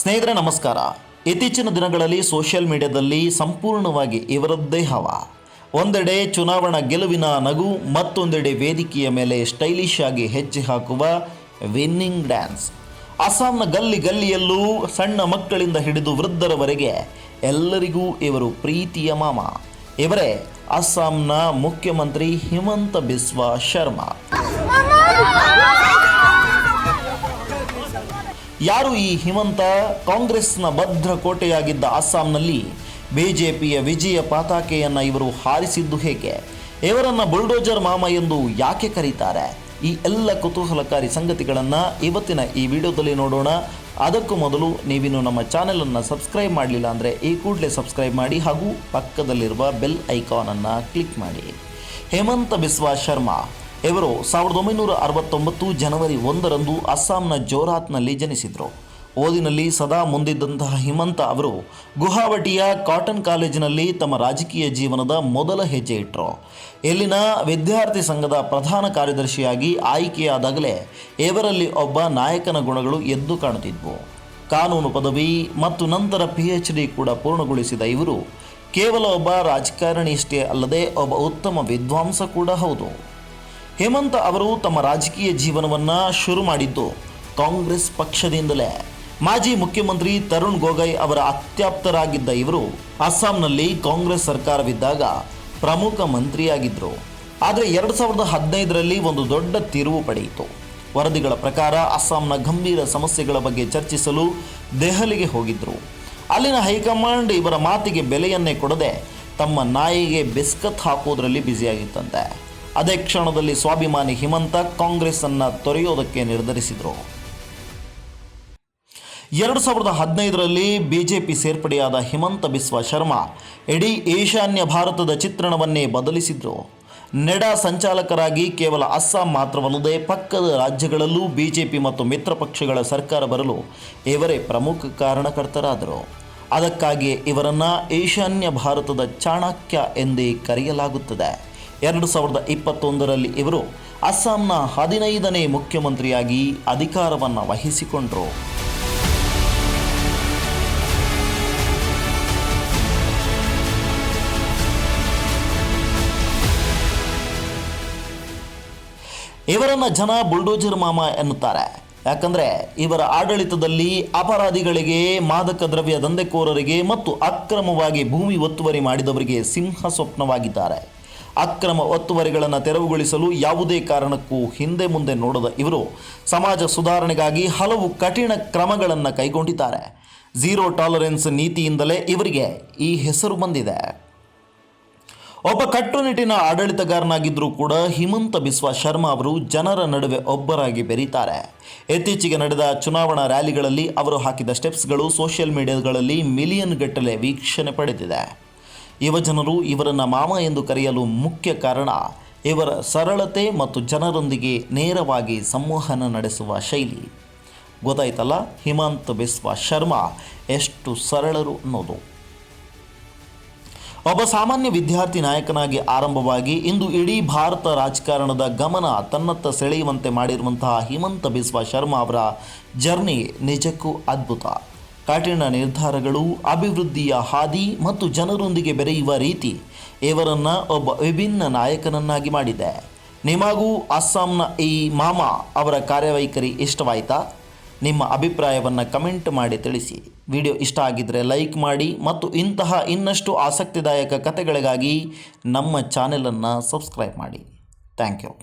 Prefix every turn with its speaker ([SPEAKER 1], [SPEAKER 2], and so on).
[SPEAKER 1] ಸ್ನೇಹಿತರೆ ನಮಸ್ಕಾರ. ಇತ್ತೀಚಿನ ದಿನಗಳಲ್ಲಿ ಸೋಷಿಯಲ್ ಮೀಡಿಯಾದಲ್ಲಿ ಸಂಪೂರ್ಣವಾಗಿ ಇವರದ್ದೇ ಹವಾ. ಒಂದೆಡೆ ಚುನಾವಣಾ ಗೆಲುವಿನ ನಗು, ಮತ್ತೊಂದೆಡೆ ವೇದಿಕೆಯ ಮೇಲೆ ಸ್ಟೈಲಿಶ್ ಆಗಿ ಹೆಜ್ಜೆ ಹಾಕುವ ವಿನ್ನಿಂಗ್ ಡ್ಯಾನ್ಸ್. ಅಸ್ಸಾಂನ ಗಲ್ಲಿ ಗಲ್ಲಿಯಲ್ಲೂ ಸಣ್ಣ ಮಕ್ಕಳಿಂದ ಹಿಡಿದು ವೃದ್ಧರವರೆಗೆ ಎಲ್ಲರಿಗೂ ಇವರು ಪ್ರೀತಿಯ ಮಾಮ. ಇವರೇ ಅಸ್ಸಾಂನ ಮುಖ್ಯಮಂತ್ರಿ ಹಿಮಂತ ಬಿಸ್ವಾ ಶರ್ಮಾ. ಯಾರು ಈ ಹಿಮಂತ? ಕಾಂಗ್ರೆಸ್ನ ಭದ್ರಕೋಟೆಯಾಗಿದ್ದ ಅಸ್ಸಾಂನಲ್ಲಿ ಬಿಜೆಪಿಯ ವಿಜಯ ಪತಾಕೆಯನ್ನು ಇವರು ಹಾರಿಸಿದ್ದು ಹೇಗೆ? ಇವರನ್ನು ಬುಲ್ಡೋಜರ್ ಮಾಮ ಎಂದು ಯಾಕೆ ಕರೀತಾರೆ? ಈ ಎಲ್ಲ ಕುತೂಹಲಕಾರಿ ಸಂಗತಿಗಳನ್ನು ಇವತ್ತಿನ ಈ ವಿಡಿಯೋದಲ್ಲಿ ನೋಡೋಣ. ಅದಕ್ಕೂ ಮೊದಲು ನೀವಿನ್ನು ನಮ್ಮ ಚಾನೆಲನ್ನು ಸಬ್ಸ್ಕ್ರೈಬ್ ಮಾಡಲಿಲ್ಲ ಅಂದರೆ ಈ ಕೂಡಲೇ ಸಬ್ಸ್ಕ್ರೈಬ್ ಮಾಡಿ ಹಾಗೂ ಪಕ್ಕದಲ್ಲಿರುವ ಬೆಲ್ ಐಕಾನನ್ನು ಕ್ಲಿಕ್ ಮಾಡಿ. ಹಿಮಂತ ಬಿಸ್ವಾ ಶರ್ಮಾ ಇವರು 1969 ಜನವರಿ 1ರಂದು ಅಸ್ಸಾಂನ ಜೋರಾತ್ನಲ್ಲಿ ಜನಿಸಿದರು. ಓದಿನಲ್ಲಿ ಸದಾ ಮುಂದಿದ್ದಂತಹ ಹಿಮಂತ ಅವರು ಗುವಾಹಟಿಯ ಕಾಟನ್ ಕಾಲೇಜಿನಲ್ಲಿ ತಮ್ಮ ರಾಜಕೀಯ ಜೀವನದ ಮೊದಲ ಹೆಜ್ಜೆ ಇಟ್ಟರು. ಇಲ್ಲಿನ ವಿದ್ಯಾರ್ಥಿ ಸಂಘದ ಪ್ರಧಾನ ಕಾರ್ಯದರ್ಶಿಯಾಗಿ ಆಯ್ಕೆಯಾದಾಗಲೇ ಇವರಲ್ಲಿ ಒಬ್ಬ ನಾಯಕನ ಗುಣಗಳು ಎದ್ದು ಕಾಣುತ್ತಿದ್ವು. ಕಾನೂನು ಪದವಿ ಮತ್ತು ನಂತರ PhD ಕೂಡ ಪೂರ್ಣಗೊಳಿಸಿದ ಇವರು ಕೇವಲ ಒಬ್ಬ ರಾಜಕಾರಣಿಯಷ್ಟೇ ಅಲ್ಲದೆ ಒಬ್ಬ ಉತ್ತಮ ವಿದ್ವಾಂಸ ಕೂಡ ಹೌದು. ಹಿಮಂತ ಅವರು ತಮ್ಮ ರಾಜಕೀಯ ಜೀವನವನ್ನು ಶುರು ಮಾಡಿದ್ದು ಕಾಂಗ್ರೆಸ್ ಪಕ್ಷದಿಂದಲೇ. ಮಾಜಿ ಮುಖ್ಯಮಂತ್ರಿ ತರುಣ್ ಗೊಗೊಯ್ ಅವರ ಅತ್ಯಾಪ್ತರಾಗಿದ್ದ ಇವರು ಅಸ್ಸಾಂನಲ್ಲಿ ಕಾಂಗ್ರೆಸ್ ಸರ್ಕಾರವಿದ್ದಾಗ ಪ್ರಮುಖ ಮಂತ್ರಿಯಾಗಿದ್ದರು. ಆದರೆ 2015ರಲ್ಲಿ ಒಂದು ದೊಡ್ಡ ತಿರುವು ಪಡೆಯಿತು. ವರದಿಗಳ ಪ್ರಕಾರ ಅಸ್ಸಾಂನ ಗಂಭೀರ ಸಮಸ್ಯೆಗಳ ಬಗ್ಗೆ ಚರ್ಚಿಸಲು ದೆಹಲಿಗೆ ಹೋಗಿದ್ದರು. ಅಲ್ಲಿನ ಹೈಕಮಾಂಡ್ ಇವರ ಮಾತಿಗೆ ಬೆಲೆಯನ್ನೇ ಕೊಡದೆ ತಮ್ಮ ನಾಯಿಗೆ ಬಿಸ್ಕತ್ ಹಾಕೋದ್ರಲ್ಲಿ ಬ್ಯುಸಿಯಾಗಿತ್ತಂತೆ. ಅದೇ ಕ್ಷಣದಲ್ಲಿ ಸ್ವಾಭಿಮಾನಿ ಹಿಮಂತ ಕಾಂಗ್ರೆಸ್ಸನ್ನು ತೊರೆಯೋದಕ್ಕೆ ನಿರ್ಧರಿಸಿದರು. 2015ರಲ್ಲಿ ಬಿಜೆಪಿ ಸೇರ್ಪಡೆಯಾದ ಹಿಮಂತ ಬಿಸ್ವಾ ಶರ್ಮಾ ಇಡೀ ಈಶಾನ್ಯ ಭಾರತದ ಚಿತ್ರಣವನ್ನೇ ಬದಲಿಸಿದರು. ನೆಡಾ ಸಂಚಾಲಕರಾಗಿ ಕೇವಲ ಅಸ್ಸಾಂ ಮಾತ್ರವಲ್ಲದೆ ಪಕ್ಕದ ರಾಜ್ಯಗಳಲ್ಲೂ ಬಿಜೆಪಿ ಮತ್ತು ಮಿತ್ರ ಪಕ್ಷಗಳ ಸರ್ಕಾರ ಬರಲು ಇವರೇ ಪ್ರಮುಖ ಕಾರಣಕರ್ತರಾದರು. ಅದಕ್ಕಾಗಿಯೇ ಇವರನ್ನು ಈಶಾನ್ಯ ಭಾರತದ ಚಾಣಕ್ಯ ಎಂದೇ ಕರೆಯಲಾಗುತ್ತದೆ. 2021ರಲ್ಲಿ ಇವರು ಅಸ್ಸಾಂನ 15ನೇ ಮುಖ್ಯಮಂತ್ರಿಯಾಗಿ ಅಧಿಕಾರವನ್ನು ವಹಿಸಿಕೊಂಡರು. ಇವರನ್ನು ಜನ ಬುಲ್ಡೋಜರ್ ಮಾಮ ಎನ್ನುತ್ತಾರೆ. ಯಾಕಂದರೆ ಇವರ ಆಡಳಿತದಲ್ಲಿ ಅಪರಾಧಿಗಳಿಗೆ, ಮಾದಕ ದ್ರವ್ಯ ದಂಧೆಕೋರರಿಗೆ ಮತ್ತು ಅಕ್ರಮವಾಗಿ ಭೂಮಿ ಒತ್ತುವರಿ ಮಾಡಿದವರಿಗೆ ಸಿಂಹ ಸ್ವಪ್ನವಾಗಿದ್ದಾರೆ. ಅಕ್ರಮ ಒತ್ತುವರಿಗಳನ್ನು ತೆರವುಗೊಳಿಸಲು ಯಾವುದೇ ಕಾರಣಕ್ಕೂ ಹಿಂದೆ ಮುಂದೆ ನೋಡದ ಇವರು ಸಮಾಜ ಸುಧಾರಣೆಗಾಗಿ ಹಲವು ಕಠಿಣ ಕ್ರಮಗಳನ್ನು ಕೈಗೊಂಡಿದ್ದಾರೆ. ಝೀರೋ ಟಾಲರೆನ್ಸ್ ನೀತಿಯಿಂದಲೇ ಇವರಿಗೆ ಈ ಹೆಸರು ಬಂದಿದೆ. ಒಬ್ಬ ಕಟ್ಟುನಿಟ್ಟಿನ ಆಡಳಿತಗಾರನಾಗಿದ್ದರೂ ಕೂಡ ಹಿಮಂತ ಬಿಸ್ವಾ ಶರ್ಮಾ ಅವರು ಜನರ ನಡುವೆ ಒಬ್ಬರಾಗಿ ಬೆರೀತಾರೆ. ಇತ್ತೀಚೆಗೆ ನಡೆದ ಚುನಾವಣಾ ರ್ಯಾಲಿಗಳಲ್ಲಿ ಅವರು ಹಾಕಿದ ಸ್ಟೆಪ್ಸ್ಗಳು ಸೋಷಿಯಲ್ ಮೀಡಿಯಾಗಳಲ್ಲಿ ಮಿಲಿಯನ್ ಗಟ್ಟಲೆ ವೀಕ್ಷಣೆ ಪಡೆದಿದೆ. ಯುವಜನರು ಇವರನ್ನು ಮಾಮ ಎಂದು ಕರೆಯಲು ಮುಖ್ಯ ಕಾರಣ ಇವರ ಸರಳತೆ ಮತ್ತು ಜನರೊಂದಿಗೆ ನೇರವಾಗಿ ಸಂವಹನ ನಡೆಸುವ ಶೈಲಿ. ಗೊತ್ತಾಯ್ತಲ್ಲ ಹಿಮಂತ ಬಿಸ್ವಾ ಶರ್ಮಾ ಎಷ್ಟು ಸರಳರು ಅನ್ನೋದು. ಒಬ್ಬ ಸಾಮಾನ್ಯ ವಿದ್ಯಾರ್ಥಿ ನಾಯಕನಾಗಿ ಆರಂಭವಾಗಿ ಇಂದು ಇಡೀ ಭಾರತ ರಾಜಕಾರಣದ ಗಮನ ತನ್ನತ್ತ ಸೆಳೆಯುವಂತೆ ಮಾಡಿರುವಂತಹ ಹಿಮಂತ ಬಿಸ್ವಾ ಶರ್ಮಾ ಅವರ ಜರ್ನಿ ನಿಜಕ್ಕೂ ಅದ್ಭುತ. ಕಠಿಣ ನಿರ್ಧಾರಗಳು, ಅಭಿವೃದ್ಧಿಯ ಹಾದಿ ಮತ್ತು ಜನರೊಂದಿಗೆ ಬೆರೆಯುವ ರೀತಿ ಇವರನ್ನು ಒಬ್ಬ ವಿಭಿನ್ನ ನಾಯಕನನ್ನಾಗಿ ಮಾಡಿದೆ. ನಿಮಗೂ ಅಸ್ಸಾಂನ ಈ ಮಾಮ ಅವರ ಕಾರ್ಯವೈಖರಿ ಇಷ್ಟವಾಯಿತಾ? ನಿಮ್ಮ ಅಭಿಪ್ರಾಯವನ್ನು ಕಮೆಂಟ್ ಮಾಡಿ ತಿಳಿಸಿ. ವಿಡಿಯೋ ಇಷ್ಟ ಆಗಿದ್ದರೆ ಲೈಕ್ ಮಾಡಿ ಮತ್ತು ಇಂತಹ ಇನ್ನಷ್ಟು ಆಸಕ್ತಿದಾಯಕ ಕಥೆಗಳಿಗಾಗಿ ನಮ್ಮ ಚಾನೆಲನ್ನು ಸಬ್ಸ್ಕ್ರೈಬ್ ಮಾಡಿ. Thank you.